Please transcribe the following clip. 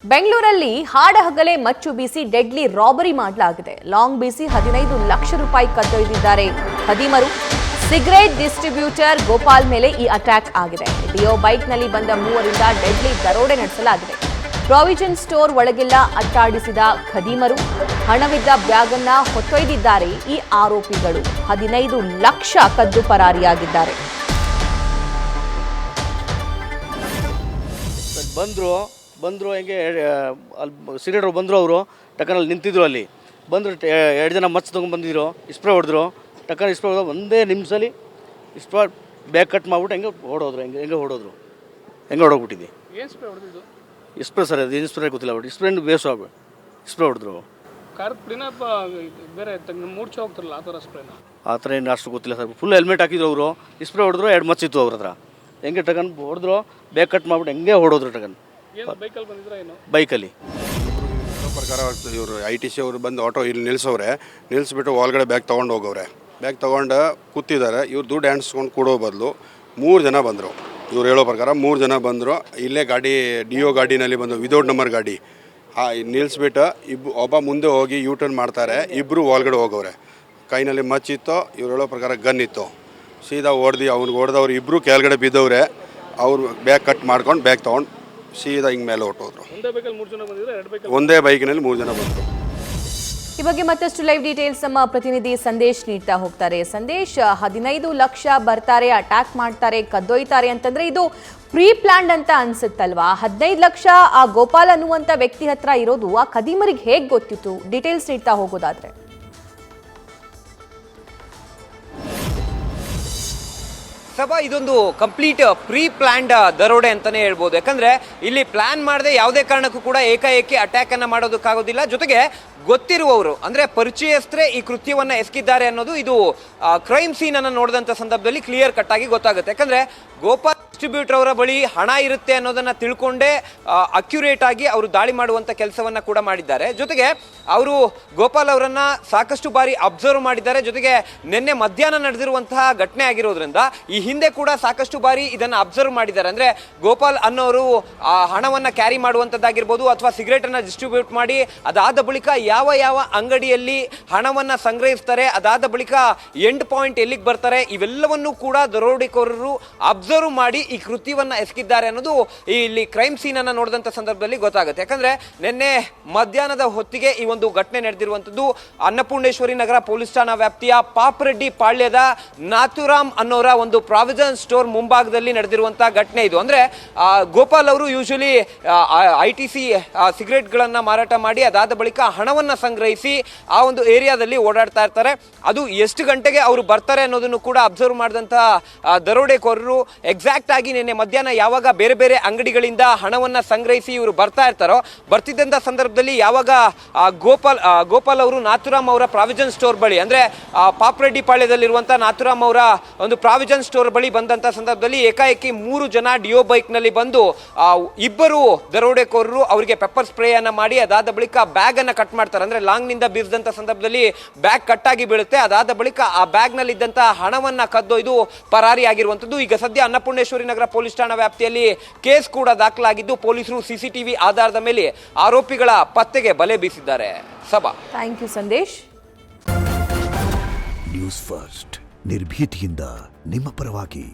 ಬೆಂಗಳೂರಲ್ಲಿ ಹಾಡಹಗಲೇ ಮಚ್ಚು ಬೀಸಿ ಡೆಡ್ಲಿ ರಾಬರಿ ಮಾಡಲಾಗಿದೆ. ಲಾಂಗ್ ಬೀಸಿ 15 ಲಕ್ಷ ರೂಪಾಯಿ ಕದ್ದೊಯ್ದಿದ್ದಾರೆ ಖದೀಮರು. ಸಿಗರೇಟ್ ಡಿಸ್ಟ್ರಿಬ್ಯೂಟರ್ ಗೋಪಾಲ್ ಮೇಲೆ ಈ ಅಟ್ಯಾಕ್ ಆಗಿದೆ. ಡಿಯೋ ಬೈಕ್ನಲ್ಲಿ ಬಂದ ಮೂವರಿಂದ ಡೆಡ್ಲಿ ದರೋಡೆ ನಡೆಸಲಾಗಿದೆ. ಪ್ರಾವಿಷನ್ ಸ್ಟೋರ್ ಒಳಗೆಲ್ಲ ಅಟ್ಟಾಡಿಸಿದ ಖದೀಮರು ಹಣವಿದ್ದ ಬ್ಯಾಗ್ ಅನ್ನ ಹೊತ್ತೊಯ್ದಿದ್ದಾರೆ. ಈ ಆರೋಪಿಗಳು 15 ಲಕ್ಷ ಕದ್ದು ಪರಾರಿಯಾಗಿದ್ದಾರೆ. ಬಂದರು ಹೆಂಗೆ ಅಲ್ಲಿ ಸಿಗರೇಟ್ ಬಂದರು. ಅವರು ಟಕ್ಕನಲ್ಲಿ ನಿಂತಿದ್ರು. ಅಲ್ಲಿ ಬಂದರು 2 ಜನ ಮಚ್ಚ ತೊಗೊಂಡು ಸ್ಪ್ರೇ ಹೊಡೆದ್ರು. ಟಕ್ಕನ ಸ್ಪ್ರೇ ಹೊಡೆದು ಒಂದೇ ನಿಮಿಷದಲ್ಲಿ ಸ್ಪ್ರೇ ಬ್ಯಾಗ್ ಕಟ್ ಮಾಡಿಬಿಟ್ಟು ಹೆಂಗೆ ಹೊಡೋದ್ರು. ಹೆಂಗೆ ಹೊಡೋಗ್ಬಿಟ್ಟಿದ್ದೆ. ಏನು ಸ್ಪ್ರೇ ಹೊಡೆದಿದ್ದು? ಸ್ಪ್ರೇ ಸರ್, ಅದು ಏನು ಸ್ಪ್ರೇ ಗೊತ್ತಿಲ್ಲ. ಬಟ್ ಸ್ಪ್ರೇ ಬೇಸ್ ಸ್ಪ್ರೇ ಹೊಡೆದ್ರು. ಬೇರೆ ಮೂರ್ಛೆ ಹೋಗ್ತಿರಲ್ಲ ಆ ಥರ ಸ್ಪ್ರೇನ? ಆ ಥರ ಏನು ಅಷ್ಟು ಗೊತ್ತಿಲ್ಲ ಸರ್. ಫುಲ್ ಹೆಲ್ಮೆಟ್ ಹಾಕಿದ್ರು ಅವರು. ಸ್ಪ್ರೇ ಹೊಡೆದ್ರು. 2 ಮಚ್ಚಿತ್ತು ಅವ್ರ ಹತ್ರ. ಹೆಂಗೆ ಟಗನ್ ಹೊಡೆದ್ರು, ಬ್ಯಾಗ್ ಕಟ್ ಮಾಡಿಬಿಟ್ಟು ಹೆಂಗೆ ಹೊಡೋದ್ರು ಟಗನ್. ಬೈಕಲ್ಲಿ ಬಂದಿದ್ರೆ ಏನು? ಬೈಕಲ್ಲಿ ಪ್ರಕಾರ ಇವರು ITC ಅವರು ಬಂದು ಆಟೋ ಇಲ್ಲಿ ನಿಲ್ಲಿಸ್ಬಿಟ್ಟು ಒಳಗಡೆ ಬ್ಯಾಗ್ ತೊಗೊಂಡು ಹೋಗವ್ರೆ. ಬ್ಯಾಗ್ ತೊಗೊಂಡು ಕೂತಿದ್ದಾರೆ. ಇವ್ರು ದುಡ್ಡು ಹ್ಯಾಂಡ್ಸ್ಕೊಂಡು ಕೊಡೋ ಬದಲು 3 ಜನ ಬಂದರು. ಇವ್ರು ಹೇಳೋ ಪ್ರಕಾರ 3 ಜನ ಬಂದರು. ಇಲ್ಲೇ ಗಾಡಿ ಡಿಯೋ ಗಾಡಿನಲ್ಲಿ ಬಂದು ವಿದೌಟ್ ನಂಬರ್ ಗಾಡಿ ನಿಲ್ಲಿಸ್ಬಿಟ್ಟು ಒಬ್ಬ ಮುಂದೆ ಹೋಗಿ ಯೂಟರ್ನ್ ಮಾಡ್ತಾರೆ. ಇಬ್ಬರು ಒಳಗಡೆ ಹೋಗವ್ರೆ. ಕೈನಲ್ಲಿ ಮಚ್ಚಿತ್ತು. ಇವ್ರು ಹೇಳೋ ಪ್ರಕಾರ ಗನ್ ಇತ್ತು. ಸೀದಾ ಅವ್ನಿಗೆ ಹೊಡೆದವ್ರು ಇಬ್ಬರು ಕೆಳಗಡೆ ಬಿದ್ದವ್ರೆ. ಅವ್ರು ಬ್ಯಾಗ್ ಕಟ್ ಮಾಡ್ಕೊಂಡು ಬ್ಯಾಗ್ ತೊಗೊಂಡು ಸೀದಾ ಹಿಂಗೆ ಮೇಲೆ ಹೊಟ್ಟೋದ್ರು. ಒಂದೇ ಬೈಕಿನಲ್ಲಿ 3 ಜನ ಬಂದರು. ಈ ಬಗ್ಗೆ ಮತ್ತಷ್ಟು ಲೈವ್ ಡೀಟೇಲ್ಸ್ ನಮ್ಮ ಪ್ರತಿನಿಧಿ ಸಂದೇಶ್ ನೀಡ್ತಾ ಹೋಗ್ತಾರೆ. ಸಂದೇಶ್, 15 ಲಕ್ಷ ಬರ್ತಾರೆ, ಅಟ್ಯಾಕ್ ಮಾಡ್ತಾರೆ, ಕದ್ದೊಯ್ತಾರೆ ಅಂತಂದ್ರೆ ಇದು ಪ್ರೀ ಪ್ಲಾನ್ಡ್ ಅಂತ ಅನ್ಸುತ್ತಲ್ವಾ? 15 ಲಕ್ಷ ಆ ಗೋಪಾಲ್ ಅನ್ನುವಂಥ ವ್ಯಕ್ತಿ ಹತ್ರ ಇರೋದು ಆ ಖದೀಮರಿಗೆ ಹೇಗೆ ಗೊತ್ತಿತ್ತು? ಡೀಟೇಲ್ಸ್ ನೀಡ್ತಾ ಹೋಗೋದಾದ್ರೆ. ಸಭಾ, ಇದೊಂದು ಕಂಪ್ಲೀಟ್ ಪ್ರೀ ಪ್ಲಾನ್ಡ್ ದರೋಡೆ ಅಂತಾನೆ ಹೇಳ್ಬೋದು. ಯಾಕಂದ್ರೆ ಇಲ್ಲಿ ಪ್ಲಾನ್ ಮಾಡದೆ ಯಾವುದೇ ಕಾರಣಕ್ಕೂ ಕೂಡ ಏಕಾಏಕಿ ಅಟ್ಯಾಕ್ ಅನ್ನ ಮಾಡೋದಕ್ಕಾಗೋದಿಲ್ಲ. ಜೊತೆಗೆ ಗೊತ್ತಿರುವವರು ಅಂದ್ರೆ ಪರಿಚಯಸ್ಥರೇ ಈ ಕೃತ್ಯವನ್ನ ಎಸಗಿದ್ದಾರೆ ಅನ್ನೋದು ಇದು ಕ್ರೈಮ್ ಸೀನ್ ಅನ್ನು ನೋಡಿದಂತ ಸಂದರ್ಭದಲ್ಲಿ ಕ್ಲಿಯರ್ ಕಟ್ ಆಗಿ ಗೊತ್ತಾಗುತ್ತೆ. ಯಾಕಂದ್ರೆ ಗೋಪಾಲ್ ಡಿಸ್ಟ್ರಿಬ್ಯೂಟರ್ ಅವರ ಬಳಿ ಹಣ ಇರುತ್ತೆ ಅನ್ನೋದನ್ನ ತಿಳ್ಕೊಂಡೇ ಅಕ್ಯುರೇಟ್ ಆಗಿ ಅವರು ದಾಳಿ ಮಾಡುವಂತ ಕೆಲಸವನ್ನ ಕೂಡ ಮಾಡಿದ್ದಾರೆ. ಜೊತೆಗೆ ಅವರು ಗೋಪಾಲ್ ಅವರನ್ನ ಸಾಕಷ್ಟು ಬಾರಿ ಅಬ್ಸರ್ವ್ ಮಾಡಿದ್ದಾರೆ. ಜೊತೆಗೆ ನಿನ್ನೆ ಮಧ್ಯಾಹ್ನ ನಡೆದಿರುವಂತಹ ಘಟನೆ ಆಗಿರೋದ್ರಿಂದ ಈ ಹಿಂದೆ ಕೂಡ ಸಾಕಷ್ಟು ಬಾರಿ ಇದನ್ನ ಅಬ್ಸರ್ವ್ ಮಾಡಿದ್ದಾರೆ. ಅಂದ್ರೆ ಗೋಪಾಲ್ ಅನ್ನೋರು ಹಣವನ್ನ ಕ್ಯಾರಿ ಮಾಡುವಂತದ್ದಾಗಿರ್ಬೋದು ಅಥವಾ ಸಿಗರೇಟ್ ಅನ್ನ ಡಿಸ್ಟ್ರಿಬ್ಯೂಟ್ ಮಾಡಿ ಅದಾದ ಬಳಿಕ ಯಾವ ಅಂಗಡಿಯಲ್ಲಿ ಹಣವನ್ನ ಸಂಗ್ರಹಿಸ್ತಾರೆ, ಅದಾದ ಬಳಿಕ ಎಂಡ್ ಪಾಯಿಂಟ್ ಎಲ್ಲಿಗೆ ಬರ್ತಾರೆ, ಇವೆಲ್ಲವನ್ನೂ ಕೂಡ ದರೋಡೆಕೋರರು ಅಬ್ಸರ್ವ್ ಮಾಡಿ ಈ ಕೃತ್ಯವನ್ನ ಎಸಗಿದ್ದಾರೆ ಅನ್ನೋದು ಇಲ್ಲಿ ಕ್ರೈಮ್ ಸೀನ್ ಅನ್ನ ನೋಡಿದಂತ ಸಂದರ್ಭದಲ್ಲಿ ಗೊತ್ತಾಗುತ್ತೆ. ಯಾಕಂದ್ರೆ ನಿನ್ನೆ ಮಧ್ಯಾಹ್ನದ ಹೊತ್ತಿಗೆ ಈ ಒಂದು ಘಟನೆ ನಡೆದಿರುವಂತದ್ದು ಅನ್ನಪೂರ್ಣೇಶ್ವರಿ ನಗರ ಪೊಲೀಸ್ ಠಾಣಾ ವ್ಯಾಪ್ತಿಯ ಪಾಪರೆಡ್ಡಿ ಪಾಳ್ಯದ ನಾಥುರಾಮ್ ಅನ್ನೋರ ಒಂದು ಪ್ರಾವಿಷನ್ ಸ್ಟೋರ್ ಮುಂಭಾಗದಲ್ಲಿ ನಡೆದಿರುವಂತಹ ಘಟನೆ ಇದು. ಅಂದ್ರೆ ಗೋಪಾಲ್ ಅವರು ಯೂಶಲಿ ITC ಸಿಗರೇಟ್ ಗಳನ್ನ ಮಾರಾಟ ಮಾಡಿ ಅದಾದ ಬಳಿಕ ಹಣವನ್ನ ಸಂಗ್ರಹಿಸಿ ಆ ಒಂದು ಏರಿಯಾದಲ್ಲಿ ಓಡಾಡ್ತಾ ಇರ್ತಾರೆ. ಅದು ಎಷ್ಟು ಗಂಟೆಗೆ ಅವರು ಬರ್ತಾರೆ ಅನ್ನೋದನ್ನು ಕೂಡ ಅಬ್ಸರ್ವ್ ಮಾಡಿದಂತಹ ದರೋಡೆಕೋರರು ಎಕ್ಸಾಕ್ಟ್ ಆಗಿ ನಿನ್ನೆ ಮಧ್ಯಾಹ್ನ ಯಾವಾಗ ಬೇರೆ ಬೇರೆ ಅಂಗಡಿಗಳಿಂದ ಹಣವನ್ನ ಸಂಗ್ರಹಿಸಿ ಇವರು ಬರ್ತಾ ಇರ್ತಾರೋ, ಬರ್ತಿದ್ದಂತ ಸಂದರ್ಭದಲ್ಲಿ ಯಾವಾಗ ಗೋಪಾಲ್ ಅವರು ನಾಥುರಾಮ್ ಅವರ ಪ್ರಾವಿಷನ್ ಸ್ಟೋರ್ ಬಳಿ ಅಂದ್ರೆ ಪಾಪರೆಡ್ಡಿ ಪಾಳ್ಯದಲ್ಲಿರುವಂತಹ ನಾಥುರಾಮ್ ಅವರ ಒಂದು ಪ್ರಾವಿಷನ್ ಸ್ಟೋರ್ ಬಳಿ ಬಂದಂತ ಸಂದರ್ಭದಲ್ಲಿ ಏಕಾಏಕಿ 3 ಜನ ಡಿಯೋ ಬೈಕ್ ನಲ್ಲಿ ಬಂದು ಇಬ್ಬರು ದರೋಡೆಕೋರರು ಅವರಿಗೆ ಪೆಪ್ಪರ್ ಸ್ಪ್ರೇ ಅನ್ನ ಮಾಡಿ ಅದಾದ ಬಳಿಕ ಬ್ಯಾಗ್ ಅನ್ನ ಕಟ್ ಮಾಡ್ತಾರೆ. ಅಂದ್ರೆ ಲಾಂಗ್ ನಿಂದ ಬೀಸಿದಂತ ಸಂದರ್ಭದಲ್ಲಿ ಬ್ಯಾಗ್ ಕಟ್ ಆಗಿ ಬೀಳುತ್ತೆ. ಅದಾದ ಬಳಿಕ ಆ ಬ್ಯಾಗ್ ನಲ್ಲಿ ಇದ್ದಂತ ಹಣವನ್ನ ಕದ್ದೊಯ್ದು ಪರಾರಿಯಾಗಿರುವಂತದ್ದು. ಈಗ ಸದ್ಯ ಅನ್ನಪೂರ್ಣೇಶ್ವರಿ ನಗರ ಪೊಲೀಸ್ ಠಾಣಾ ವ್ಯಾಪ್ತಿಯಲ್ಲಿ ಕೇಸ್ ಕೂಡ ದಾಖಲಾಗಿದ್ದು ಪೊಲೀಸರು CCTV ಆಧಾರದ ಮೇಲೆ ಆರೋಪಿಗಳ ಪತ್ತೆಗೆ ಬಲೆ ಬೀಸಿದ್ದಾರೆ. ಸಭಾ, thank you Sandesh. News first ನಿರ್ಭೀತಿಯಿಂದ ನಿಮ್ಮ ಪರವಾಗಿ.